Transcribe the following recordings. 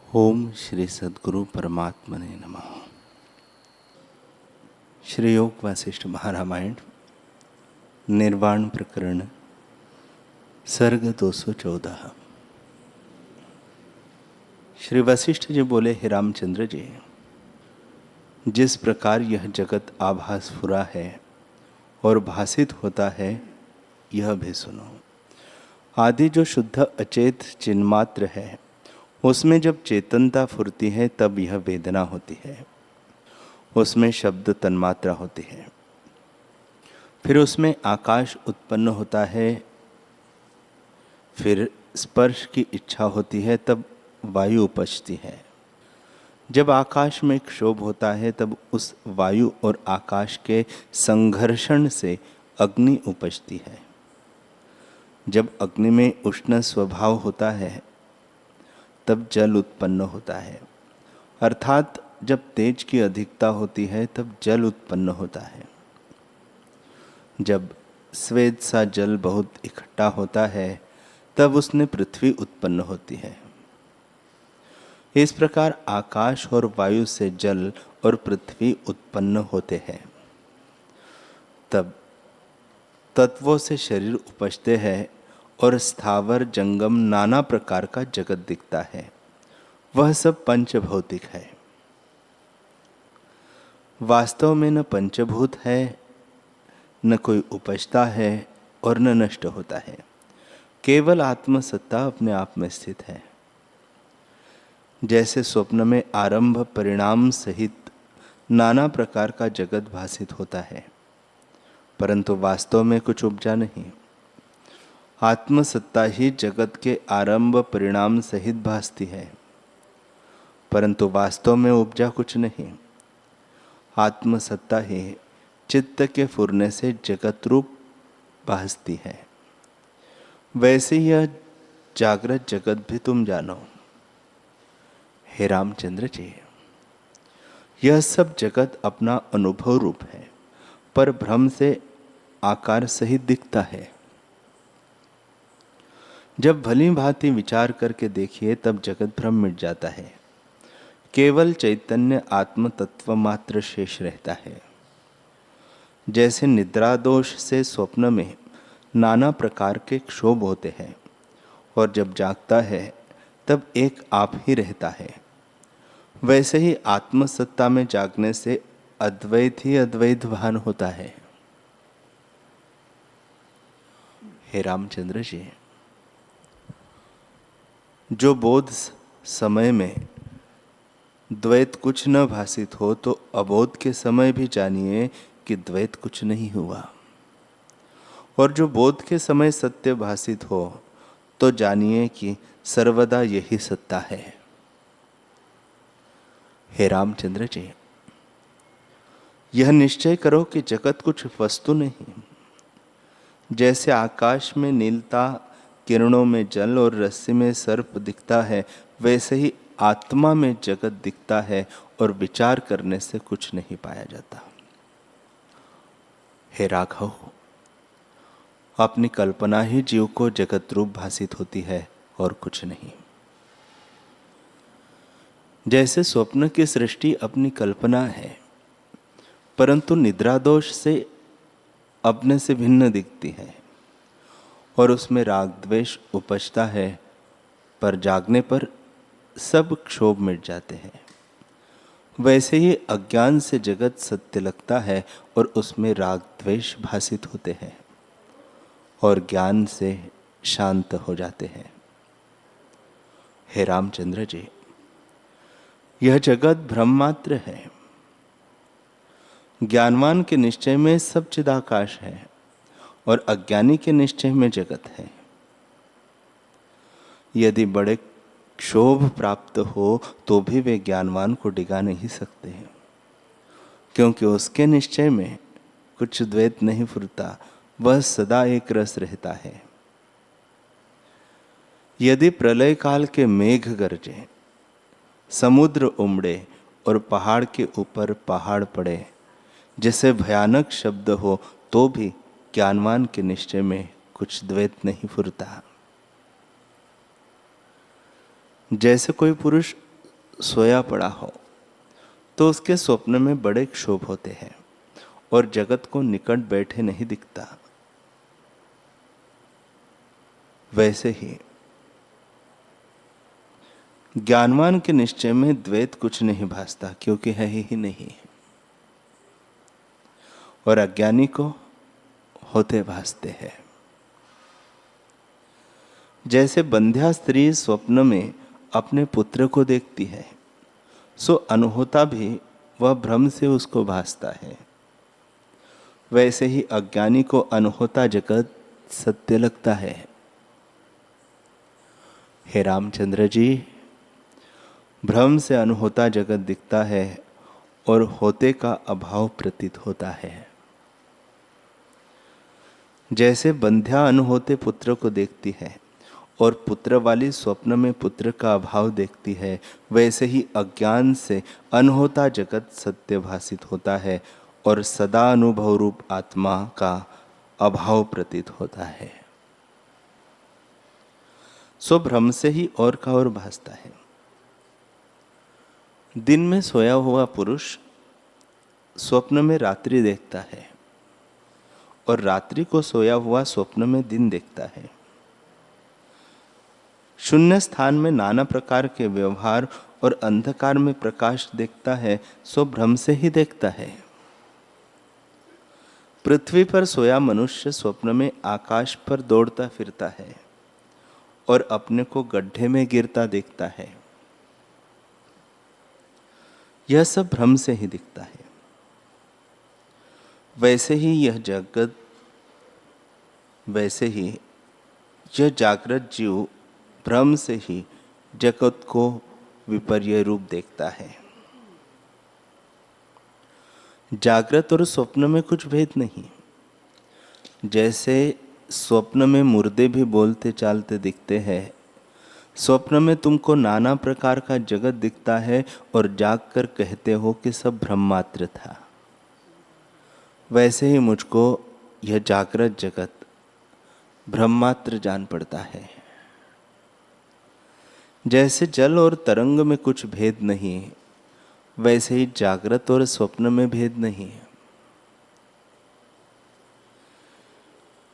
ओम श्री सद्गुरु परमात्मने नमः। श्री योग वासिष्ठ महारामायण निर्वाण प्रकरण सर्ग 214। श्री वशिष्ठ जी बोले, हे रामचंद्र जी, जिस प्रकार यह जगत आभास फुरा है और भासित होता है, यह भी सुनो। आदि जो शुद्ध अचेत चिन्मात्र है, उसमें जब चेतनता फुरती है तब यह वेदना होती है। उसमें शब्द तन्मात्रा होती है, फिर उसमें आकाश उत्पन्न होता है, फिर स्पर्श की इच्छा होती है, तब वायु उपजती है। जब आकाश में क्षोभ होता है तब उस वायु और आकाश के संघर्षण से अग्नि उपजती है। जब अग्नि में उष्ण स्वभाव होता है तब जल उत्पन्न होता है, अर्थात जब तेज की अधिकता होती है तब जल उत्पन्न होता है। जब स्वेद सा जल बहुत इकट्ठा होता है तब उसने पृथ्वी उत्पन्न होती है। इस प्रकार आकाश और वायु से जल और पृथ्वी उत्पन्न होते हैं। तब तत्वों से शरीर उपजते हैं और स्थावर जंगम नाना प्रकार का जगत दिखता है। वह सब पंचभौतिक है। वास्तव में न पंचभूत है, न कोई उपजता है और न नष्ट होता है। केवल आत्मसत्ता अपने आप में स्थित है। जैसे स्वप्न में आरंभ परिणाम सहित नाना प्रकार का जगत भासित होता है, परंतु वास्तव में कुछ उपजा नहीं। आत्मसत्ता ही जगत के आरंभ परिणाम सहित भासती है, परंतु वास्तव में उपजा कुछ नहीं। आत्मसत्ता ही चित्त के फुरने से जगत रूप भासती है। वैसे यह जागृत जगत भी तुम जानो। हे रामचंद्र जी, यह सब जगत अपना अनुभव रूप है, पर भ्रम से आकार सहित दिखता है। जब भली भांति विचार करके देखिए तब जगत भ्रम मिट जाता है। केवल चैतन्य आत्म तत्व मात्र शेष रहता है। जैसे निद्रा दोष से स्वप्न में नाना प्रकार के क्षोभ होते हैं और जब जागता है तब एक आप ही रहता है, वैसे ही आत्मसत्ता में जागने से अद्वैत ही अद्वैत भान होता है। हे रामचंद्र जी, जो बोध समय में द्वैत कुछ न भासित हो, तो अबोध के समय भी जानिए कि द्वैत कुछ नहीं हुआ। और जो बोध के समय सत्य भासित हो, तो जानिए कि सर्वदा यही सत्ता है। हे रामचंद्र जी, यह निश्चय करो कि जगत कुछ वस्तु नहीं। जैसे आकाश में नीलता, किरणों में जल और रस्सी में सर्प दिखता है, वैसे ही आत्मा में जगत दिखता है और विचार करने से कुछ नहीं पाया जाता। हे राघव, अपनी कल्पना ही जीव को जगत रूप भासित होती है और कुछ नहीं। जैसे स्वप्न की सृष्टि अपनी कल्पना है, परंतु निद्रा दोष से अपने से भिन्न दिखती है और उसमें राग द्वेष उपजता है, पर जागने पर सब क्षोभ मिट जाते हैं। वैसे ही अज्ञान से जगत सत्य लगता है और उसमें राग द्वेष भासित होते हैं और ज्ञान से शांत हो जाते हैं। हे रामचंद्र जी, यह जगत भ्रम मात्र है। ज्ञानवान के निश्चय में सब चिदाकाश है और अज्ञानी के निश्चय में जगत है। यदि बड़े क्षोभ प्राप्त हो तो भी वे ज्ञानवान को डिगा नहीं सकते हैं, क्योंकि उसके निश्चय में कुछ द्वैत नहीं फुरता, वह सदा एक रस रहता है। यदि प्रलय काल के मेघ गरजे, समुद्र उमड़े और पहाड़ के ऊपर पहाड़ पड़े, जैसे भयानक शब्द हो, तो भी ज्ञानवान के निश्चय में कुछ द्वैत नहीं फुरता। जैसे कोई पुरुष सोया पड़ा हो तो उसके स्वप्न में बड़े क्षोभ होते हैं और जगत को निकट बैठे नहीं दिखता। वैसे ही ज्ञानवान के निश्चय में द्वैत कुछ नहीं भासता, क्योंकि है ही नहीं, और अज्ञानी को होते भासते हैं। जैसे बंध्या स्त्री स्वप्न में अपने पुत्र को देखती है, सो अनहोता भी वह भ्रम से उसको भासता है। वैसे ही अज्ञानी को अनहोता जगत सत्य लगता है। हे रामचंद्र जी, भ्रम से अनहोता जगत दिखता है और होते का अभाव प्रतीत होता है। जैसे बंध्या अनहोते पुत्र को देखती है और पुत्र वाली स्वप्न में पुत्र का अभाव देखती है, वैसे ही अज्ञान से अनहोता जगत सत्य भासित होता है और सदा अनुभव रूप आत्मा का अभाव प्रतीत होता है। सो भ्रम से ही और का और भासता है। दिन में सोया हुआ पुरुष स्वप्न में रात्रि देखता है और रात्रि को सोया हुआ स्वप्न में दिन देखता है। शून्य स्थान में नाना प्रकार के व्यवहार और अंधकार में प्रकाश देखता है, सो भ्रम से ही देखता है। पृथ्वी पर सोया मनुष्य स्वप्न में आकाश पर दौड़ता फिरता है और अपने को गड्ढे में गिरता देखता है। यह सब भ्रम से ही दिखता है। वैसे ही यह जागृत जीव भ्रम से ही जगत को विपर्य रूप देखता है। जागृत और स्वप्न में कुछ भेद नहीं। जैसे स्वप्न में मुर्दे भी बोलते चालते दिखते हैं, स्वप्न में तुमको नाना प्रकार का जगत दिखता है और जागकर कहते हो कि सब भ्रम मात्र था। वैसे ही मुझको यह जागृत जगत भ्रम मात्र जान पड़ता है। जैसे जल और तरंग में कुछ भेद नहीं, वैसे ही जागृत और स्वप्न में भेद नहीं।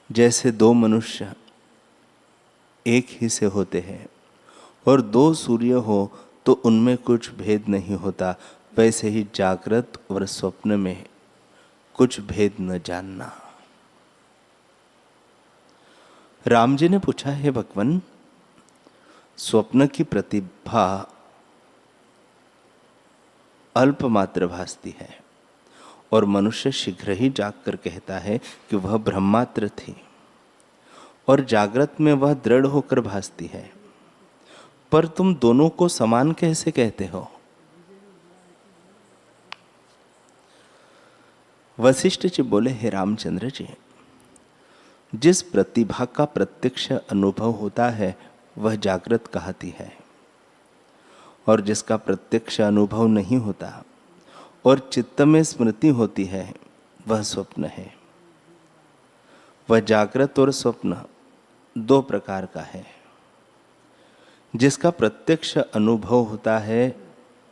जैसे दो मनुष्य एक ही से होते हैं और दो सूर्य हो तो उनमें कुछ भेद नहीं होता, वैसे ही जागृत और स्वप्न में कुछ भेद न जानना। राम जी ने पूछा, है भगवान, स्वप्न की प्रतिभा अल्प मात्र भासती है और मनुष्य शीघ्र ही जागकर कहता है कि वह ब्रह्मात्र थी, और जागृत में वह दृढ़ होकर भासती है। पर तुम दोनों को समान कैसे कहते हो? वशिष्ठ जी बोले, हे रामचंद्र जी, जिस प्रतिभा का प्रत्यक्ष अनुभव होता है वह जागृत कहती है, और जिसका प्रत्यक्ष अनुभव नहीं होता और चित्त में स्मृति होती है वह स्वप्न है। वह जागृत और स्वप्न दो प्रकार का है। जिसका प्रत्यक्ष अनुभव होता है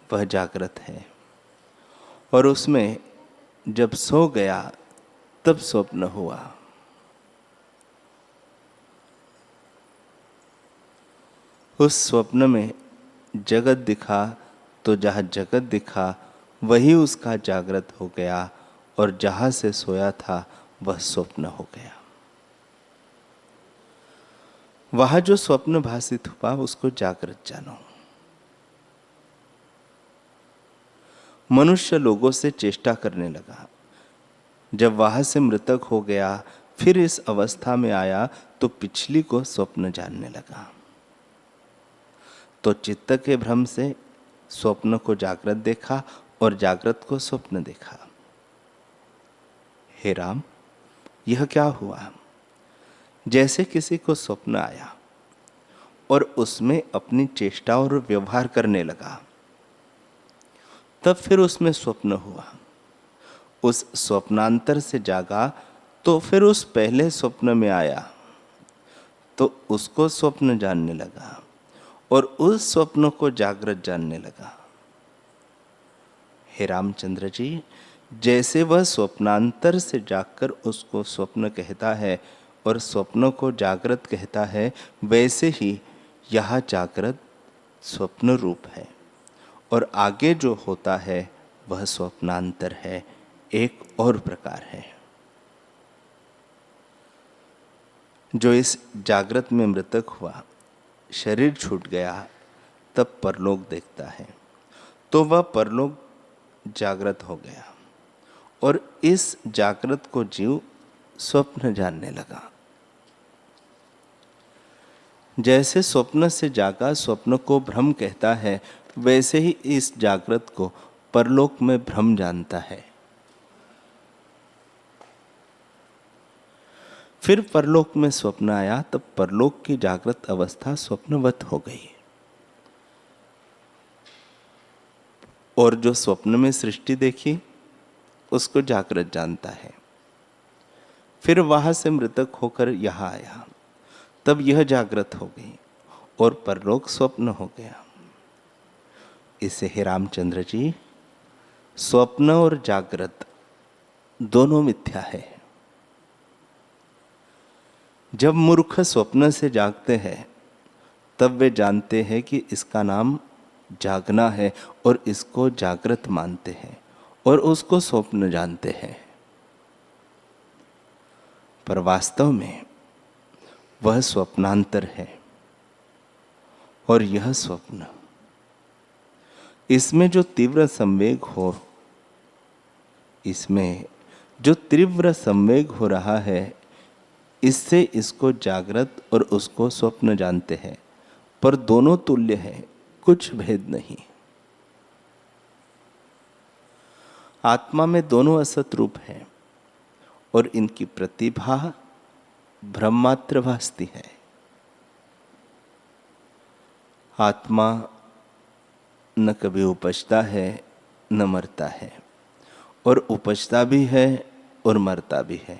वह जागृत है, और उसमें जब सो गया तब स्वप्न हुआ। उस स्वप्न में जगत दिखा तो जहाँ जगत दिखा वही उसका जागृत हो गया, और जहाँ से सोया था वह स्वप्न हो गया। वहाँ जो स्वप्न भासित हुआ उसको जागृत जानो। मनुष्य लोगों से चेष्टा करने लगा। जब वहाँ से मृतक हो गया, फिर इस अवस्था में आया तो पिछली को स्वप्न जानने लगा। तो चित्त के भ्रम से स्वप्न को जागृत देखा और जागृत को स्वप्न देखा। हे राम, यह क्या हुआ? जैसे किसी को स्वप्न आया और उसमें अपनी चेष्टा और व्यवहार करने लगा, तब फिर उसमें स्वप्न हुआ। उस स्वप्नांतर से जागा तो फिर उस पहले स्वप्न में आया तो उसको स्वप्न जानने लगा और उस स्वप्न को जागृत जानने लगा। हे रामचंद्र जी, जैसे वह स्वप्नांतर से जागकर उसको स्वप्न कहता है और स्वप्न को जागृत कहता है, वैसे ही यह जागृत स्वप्न रूप है और आगे जो होता है वह स्वप्नांतर है, एक और प्रकार है। जो इस जागृत में मृतक हुआ, शरीर छूट गया, तब परलोक देखता है, तो वह परलोक जागृत हो गया और इस जागृत को जीव स्वप्न जानने लगा। जैसे स्वप्न से जागा स्वप्न को भ्रम कहता है, वैसे ही इस जागृत को परलोक में भ्रम जानता है। फिर परलोक में स्वप्न आया, तब परलोक की जागृत अवस्था स्वप्नवत हो गई और जो स्वप्न में सृष्टि देखी उसको जागृत जानता है। फिर वहां से मृतक होकर यहां आया, तब यह जागृत हो गई और परलोक स्वप्न हो गया। इसे हे रामचंद्र जी, स्वप्न और जागृत दोनों मिथ्या है। जब मूर्ख स्वप्न से जागते हैं तब वे जानते हैं कि इसका नाम जागना है और इसको जागृत मानते हैं और उसको स्वप्न जानते हैं। पर वास्तव में वह स्वप्नांतर है और यह स्वप्न। इसमें जो तीव्र संवेग हो रहा है, इससे इसको जागृत और उसको स्वप्न जानते हैं, पर दोनों तुल्य है, कुछ भेद नहीं। आत्मा में दोनों असत रूप है और इनकी प्रतिभा भ्रम मात्र भासती है। आत्मा न कभी उपजता है न मरता है, और उपजता भी है और मरता भी है।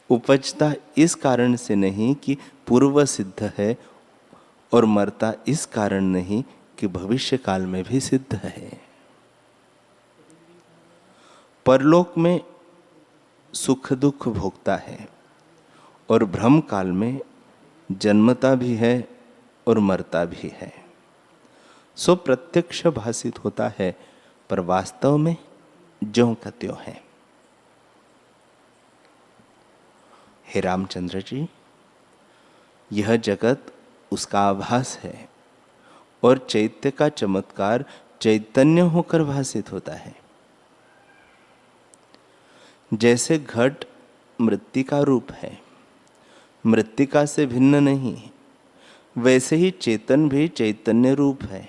उपजता इस कारण से नहीं कि पूर्व सिद्ध है, और मरता इस कारण नहीं कि भविष्य काल में भी सिद्ध है। परलोक में सुख दुख भोगता है और भ्रम काल में जन्मता भी है और मरता भी है। सो प्रत्यक्ष भासित होता है, पर वास्तव में ज्यों का त्यों है। हे रामचंद्र जी, यह जगत उसका आभास है और चैत्य का चमत्कार चैतन्य होकर भासित होता है। जैसे घट मृत्तिका रूप है, मृत्तिका से भिन्न नहीं, वैसे ही चेतन भी चैतन्य रूप है,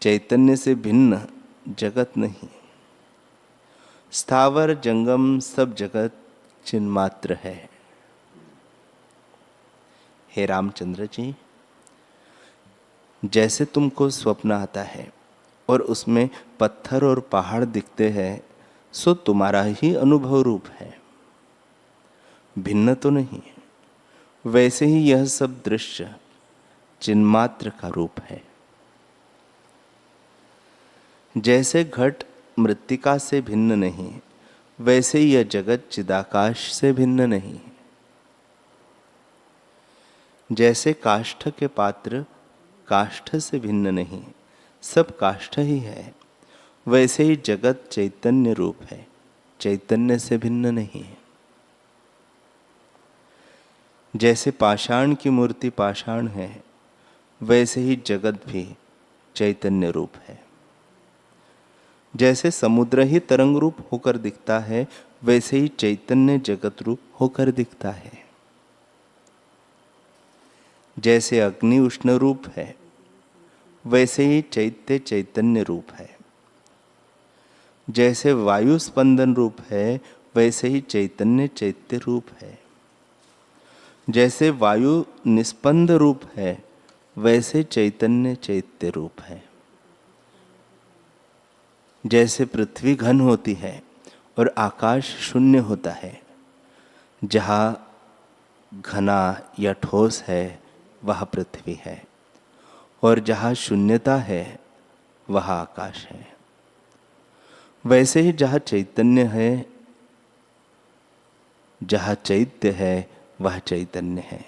चैतन्य से भिन्न जगत नहीं। स्थावर जंगम सब जगत चिन्मात्र है। हे रामचंद्र जी, जैसे तुमको स्वप्न आता है और उसमें पत्थर और पहाड़ दिखते हैं, सो तुम्हारा ही अनुभव रूप है, भिन्न तो नहीं। वैसे ही यह सब दृश्य चिन्मात्र का रूप है। जैसे घट मृत्तिका से भिन्न नहीं, वैसे ही यह जगत चिदाकाश से भिन्न नहीं। जैसे काष्ठ के पात्र काष्ठ से भिन्न नहीं, सब काष्ठ ही है, वैसे ही जगत चैतन्य रूप है, चैतन्य से भिन्न नहीं। जैसे पाषाण की मूर्ति पाषाण है, वैसे ही जगत भी चैतन्य रूप है। जैसे समुद्र ही तरंग रूप होकर दिखता है, वैसे ही चैतन्य जगत रूप होकर दिखता है। जैसे अग्नि उष्ण रूप है, वैसे ही चैत्य चैतन्य रूप है। जैसे वायु स्पंदन रूप है, वैसे ही चैतन्य चैत्य रूप है। जैसे वायु निस्पंद रूप है, वैसे चैतन्य चैत्य रूप है। जैसे पृथ्वी घन होती है और आकाश शून्य होता है, जहाँ घना या ठोस है वह पृथ्वी है, और जहाँ शून्यता है वह आकाश है। वैसे ही जहाँ चैतन्य है, जहाँ चैत्य है वह चैतन्य है।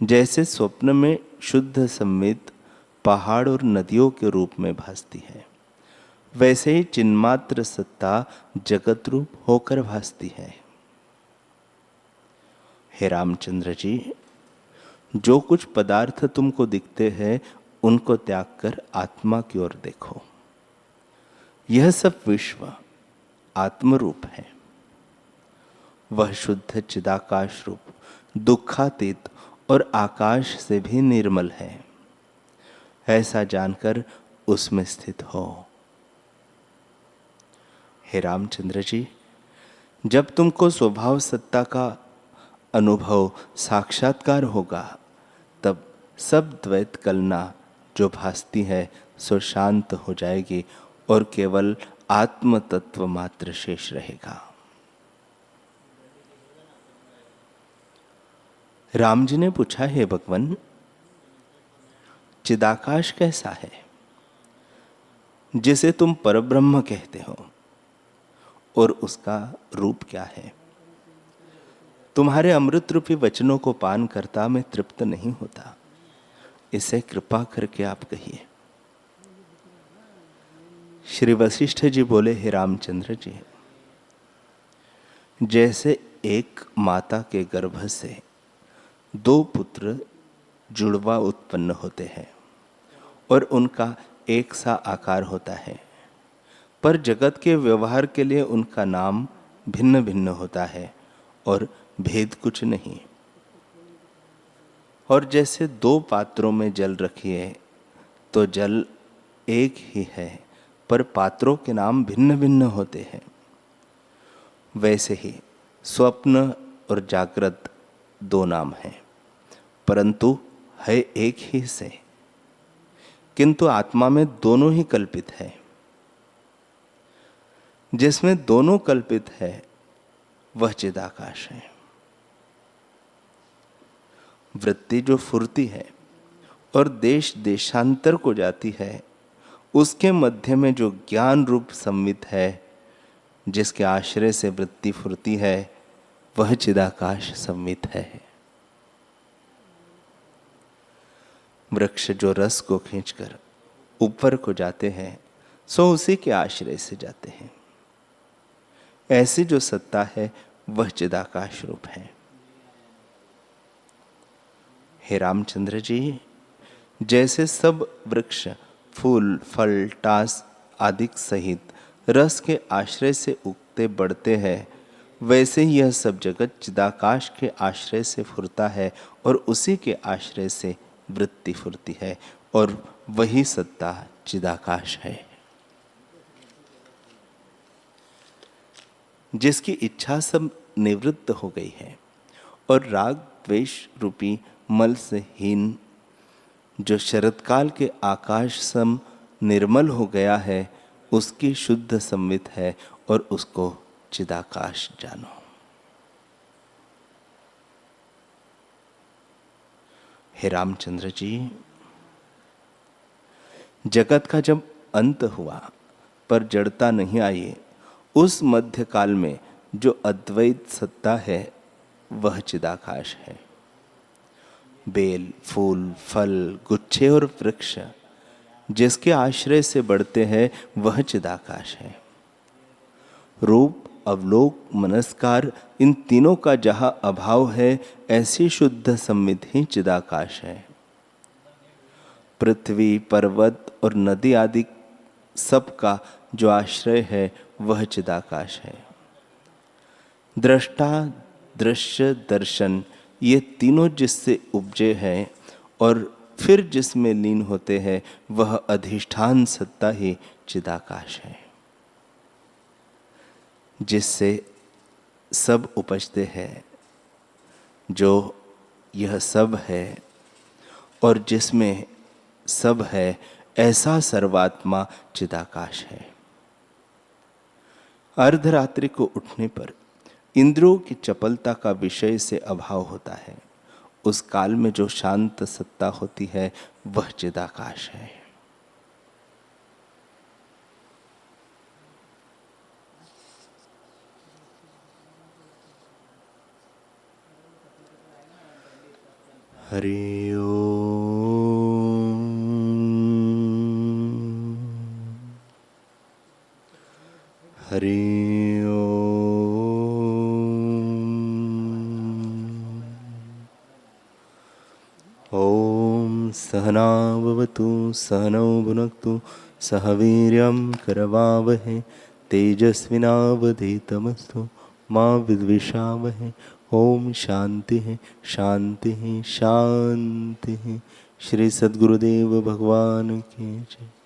जैसे स्वप्न में शुद्ध संवित पहाड़ और नदियों के रूप में भासती है, वैसे ही चिन्मात्र सत्ता जगत रूप होकर भासती है। हे रामचंद्र जी, जो कुछ पदार्थ तुमको दिखते हैं उनको त्याग कर आत्मा की ओर देखो। यह सब विश्व आत्मरूप है। वह शुद्ध चिदाकाश रूप, दुखातीत और आकाश से भी निर्मल है। ऐसा जानकर उसमें स्थित हो। हे रामचंद्र जी, जब तुमको स्वभाव सत्ता का अनुभव साक्षात्कार होगा, तब सब द्वैत कलना जो भासती है सो शांत हो जाएगी और केवल आत्म तत्व मात्र शेष रहेगा। राम जी ने पूछा, हे भगवान, चिदाकाश कैसा है जिसे तुम परब्रह्म कहते हो, और उसका रूप क्या है? तुम्हारे अमृत रूपी वचनों को पान करता मैं तृप्त नहीं होता, इसे कृपा करके आप कहिए। श्री वशिष्ठ जी बोले, हे रामचंद्र जी, जैसे एक माता के गर्भ से दो पुत्र जुड़वा उत्पन्न होते हैं और उनका एक सा आकार होता है, पर जगत के व्यवहार के लिए उनका नाम भिन्न भिन्न होता है और भेद कुछ नहीं। और जैसे दो पात्रों में जल रखिए तो जल एक ही है, पर पात्रों के नाम भिन्न भिन्न होते हैं, वैसे ही स्वप्न और जागृत दो नाम हैं, परंतु है एक ही से, किंतु आत्मा में दोनों ही कल्पित है। जिसमें दोनों कल्पित है वह चिदाकाश है। वृत्ति जो फुरती है और देश देशांतर को जाती है, उसके मध्य में जो ज्ञान रूप संवित है, जिसके आश्रय से वृत्ति फुरती है, वह चिदाकाश संवित है। वृक्ष जो रस को खींचकर ऊपर को जाते हैं, सो उसी के आश्रय से जाते हैं। ऐसी जो सत्ता है वह चिदाकाश रूप है। हे रामचंद्र जी, जैसे सब वृक्ष फूल फल टास आदि सहित रस के आश्रय से उगते बढ़ते हैं, वैसे ही यह सब जगत चिदाकाश के आश्रय से फुरता है और उसी के आश्रय से वृत्ति फुरती है, और वही सत्ता चिदाकाश है। जिसकी इच्छा सब निवृत्त हो गई है और राग द्वेष रूपी मल से हीन जो शरतकाल के आकाश सम निर्मल हो गया है, उसकी शुद्ध संवित है और उसको चिदाकाश जानो। हे रामचंद्र जी, जगत का जब अंत हुआ पर जड़ता नहीं आई, उस मध्य काल में जो अद्वैत सत्ता है वह चिदाकाश है। बेल फूल फल गुच्छे और वृक्ष जिसके आश्रय से बढ़ते हैं वह चिदाकाश है। रूप अवलोक मनस्कार इन तीनों का जहाँ अभाव है, ऐसी शुद्ध संवित ही चिदाकाश है। पृथ्वी पर्वत और नदी आदि सब का जो आश्रय है वह चिदाकाश है। दृष्टा दृश्य दर्शन ये तीनों जिससे उपजे हैं और फिर जिसमें लीन होते हैं, वह अधिष्ठान सत्ता ही चिदाकाश है। जिससे सब उपजते हैं, जो यह सब है और जिसमें सब है, ऐसा सर्वात्मा चिदाकाश है। अर्धरात्रि को उठने पर इंद्रियों की चपलता का विषय से अभाव होता है। उस काल में जो शांत सत्ता होती है वह चिदाकाश है। हरि ओम। हरि ओम। ओम सहना भवतु सहनौ भुनक्तु सह वीर्यं करवावहै तेजस्विनावधीतमस्तु मा विद्विषावहै। ओम शांति शांति शांति। श्री सद्गुरुदेव भगवान की जय।